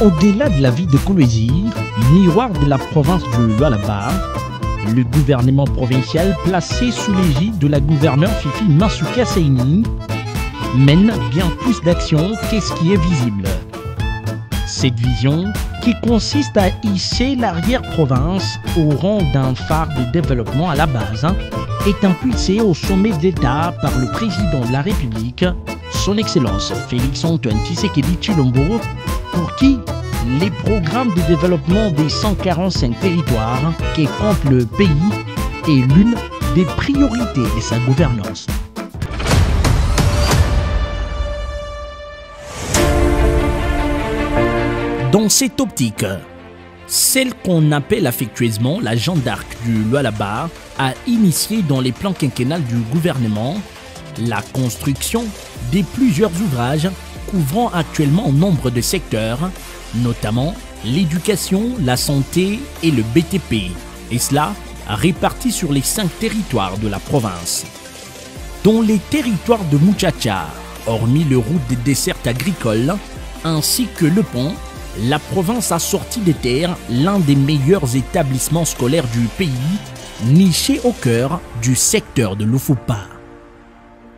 Au-delà de la ville de Kolwezi, miroir de la province du Lualaba, le gouvernement provincial placé sous l'égide de la gouverneure Fifi Masuka Saini mène bien plus d'actions qu'est-ce qui est visible. Cette vision, qui consiste à hisser l'arrière-province au rang d'un phare de développement à la base, est impulsée au sommet d'État par le président de la République, son Excellence Félix-Antoine Tshisekedi Tshilombo, pour qui les programmes de développement des 145 territoires qui comptent le pays est l'une des priorités de sa gouvernance. Dans cette optique, celle qu'on appelle affectueusement la Jeanne d'Arc du Lualaba a initié dans les plans quinquennaux du gouvernement la construction de plusieurs ouvrages couvrant actuellement nombre de secteurs, notamment l'éducation, la santé et le BTP, et cela répartis sur les 5 territoires de la province. Dans les territoires de Muchacha, hormis le route des dessertes agricoles, ainsi que le pont, la province a sorti des terres l'un des meilleurs établissements scolaires du pays, niché au cœur du secteur de l'Ufupa.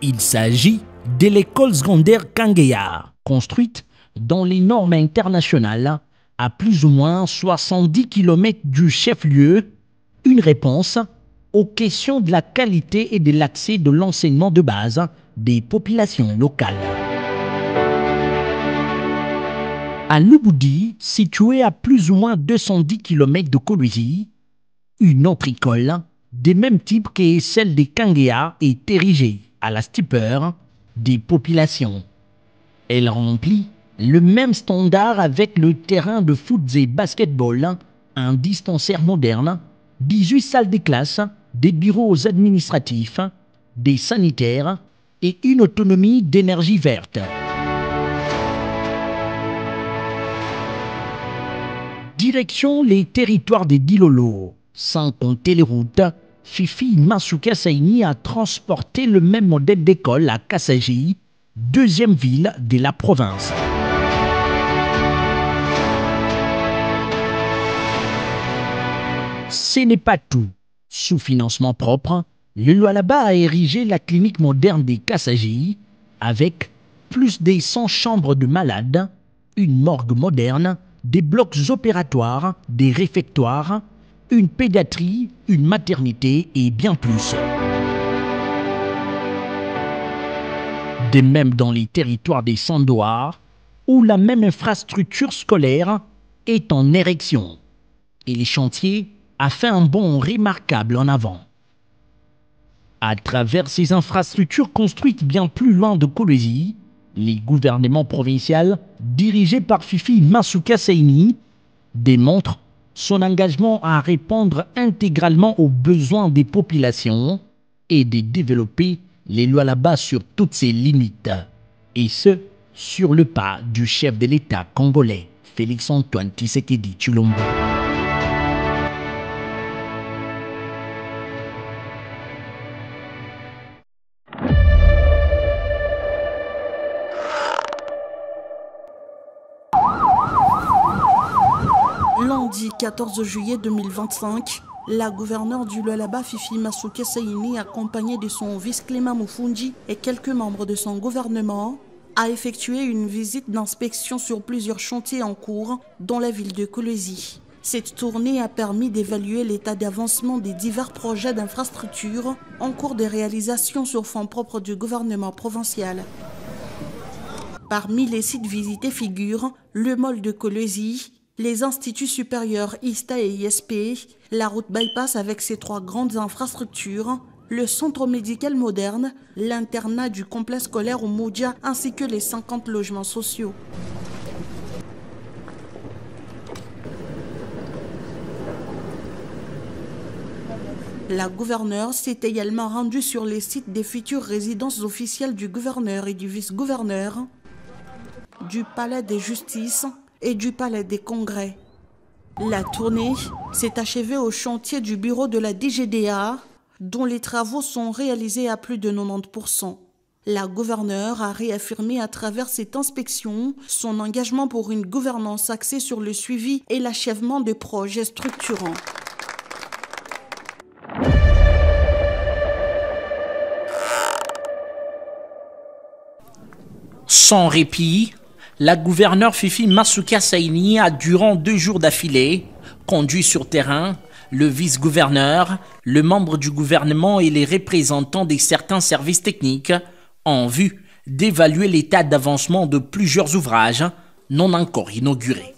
Il s'agit de l'école secondaire Kangeya, construite dans les normes internationales à plus ou moins 70 km du chef-lieu, une réponse aux questions de la qualité et de l'accès de l'enseignement de base des populations locales. À Lubudi, situé à plus ou moins 210 km de Kolwezi, une autre école, des mêmes types que celle des Kangeya, est érigée à la stupeur des populations. Elle remplit le même standard avec le terrain de foot et basketball, un dispensaire moderne, 18 salles de classe, des bureaux administratifs, des sanitaires et une autonomie d'énergie verte. Direction les territoires des Dilolo, sans compter les routes, Fifi Masuka Saini a transporté le même modèle d'école à Kassaji, deuxième ville de la province. Ce n'est pas tout. Sous financement propre, le Lualaba a érigé la clinique moderne des Kassaji avec plus de 100 chambres de malades, une morgue moderne, des blocs opératoires, des réfectoires, une pédiatrie, une maternité et bien plus. De même dans les territoires des Sandoa, où la même infrastructure scolaire est en érection. Et les chantiers a fait un bond remarquable en avant. À travers ces infrastructures construites bien plus loin de Kolwezi, les gouvernements provinciaux, dirigés par Fifi Masuka Saini, démontrent son engagement à répondre intégralement aux besoins des populations et de développer les Lualaba sur toutes ses limites. Et ce, sur le pas du chef de l'État congolais, Félix-Antoine Tshisekedi Tshilombo. Lundi 14 juillet 2025, la gouverneure du Lualaba Fifi Masuka Saini, accompagnée de son vice Clément Mufundi et quelques membres de son gouvernement, a effectué une visite d'inspection sur plusieurs chantiers en cours dans la ville de Kolwezi. Cette tournée a permis d'évaluer l'état d'avancement des divers projets d'infrastructure en cours de réalisation sur fonds propres du gouvernement provincial. Parmi les sites visités figurent le mall de Kolwezi, les instituts supérieurs ISTA et ISP, la route bypass avec ses 3 grandes infrastructures, le centre médical moderne, l'internat du complexe scolaire au Moudja ainsi que les 50 logements sociaux. La gouverneure s'est également rendue sur les sites des futures résidences officielles du gouverneur et du vice-gouverneur, du palais des justices et du palais des congrès. La tournée s'est achevée au chantier du bureau de la DGDA, dont les travaux sont réalisés à plus de 90%. La gouverneure a réaffirmé à travers cette inspection son engagement pour une gouvernance axée sur le suivi et l'achèvement de projets structurants. Sans répit, la gouverneure Fifi Masuka Saini a, durant 2 jours d'affilée, conduit sur terrain le vice-gouverneur, le membre du gouvernement et les représentants de certains services techniques en vue d'évaluer l'état d'avancement de plusieurs ouvrages non encore inaugurés.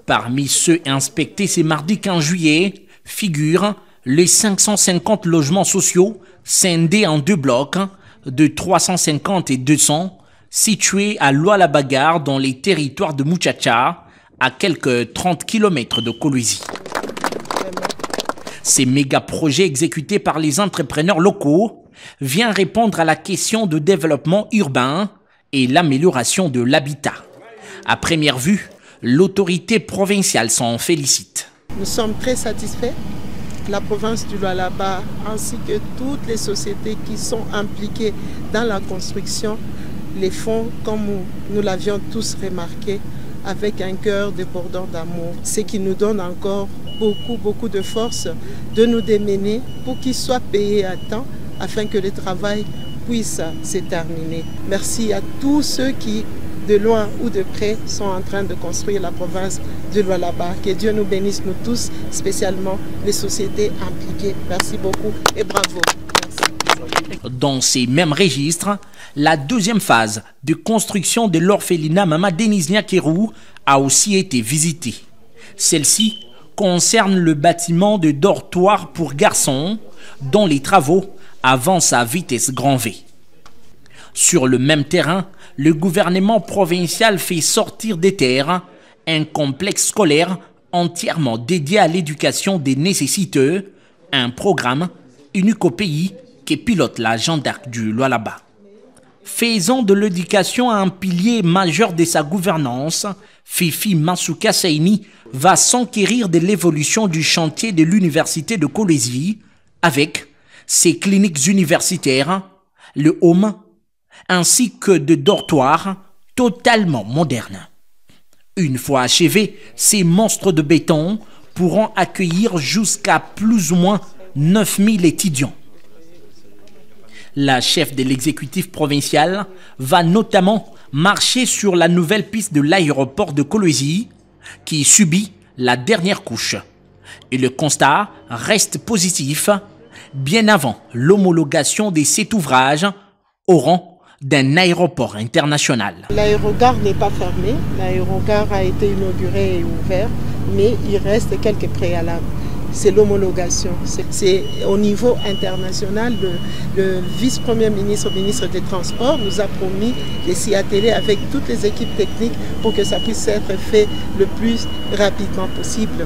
Parmi ceux inspectés ce mardi 15 juillet figurent les 550 logements sociaux scindés en 2 blocs de 350 et 200 situés à Lualaba dans les territoires de Muchacha, à quelques 30 km de Kolwezi. Ces méga-projets exécutés par les entrepreneurs locaux viennent répondre à la question de développement urbain et l'amélioration de l'habitat. À première vue, l'autorité provinciale s'en félicite. Nous sommes très satisfaits. La province du Lualaba ainsi que toutes les sociétés qui sont impliquées dans la construction les font comme nous l'avions tous remarqué, avec un cœur débordant d'amour, ce qui nous donne encore beaucoup de force de nous démener pour qu'ils soient payés à temps afin que le travail puisse se terminer. Merci à tous ceux qui, de loin ou de près, sont en train de construire la province de Lualaba. Que Dieu nous bénisse, nous tous, spécialement les sociétés impliquées. Merci beaucoup et bravo. Merci. Dans ces mêmes registres, la 2e phase de construction de l'orphelinat Mama Denise Nyakeru a aussi été visitée. Celle-ci concerne le bâtiment de dortoir pour garçons dont les travaux avancent à vitesse grand V. Sur le même terrain, le gouvernement provincial fait sortir des terres un complexe scolaire entièrement dédié à l'éducation des nécessiteux, un programme unique au pays qui pilote la Jeanne d'Arc du Lualaba. Faisant de l'éducation un pilier majeur de sa gouvernance, Fifi Masuka Saini va s'enquérir de l'évolution du chantier de l'université de Kolwezi avec ses cliniques universitaires, le home, ainsi que de dortoirs totalement modernes. Une fois achevés, ces monstres de béton pourront accueillir jusqu'à plus ou moins 9000 étudiants. La chef de l'exécutif provincial va notamment marcher sur la nouvelle piste de l'aéroport de Kolwezi qui subit la dernière couche. Et le constat reste positif bien avant l'homologation de cet ouvrage au rang d'un aéroport international. L'aérogare n'est pas fermé, l'aérogare a été inauguré et ouvert, mais il reste quelques préalables. C'est l'homologation. C'est au niveau international, le vice-premier ministre, ministre des Transports, nous a promis de s'y atteler avec toutes les équipes techniques pour que ça puisse être fait le plus rapidement possible.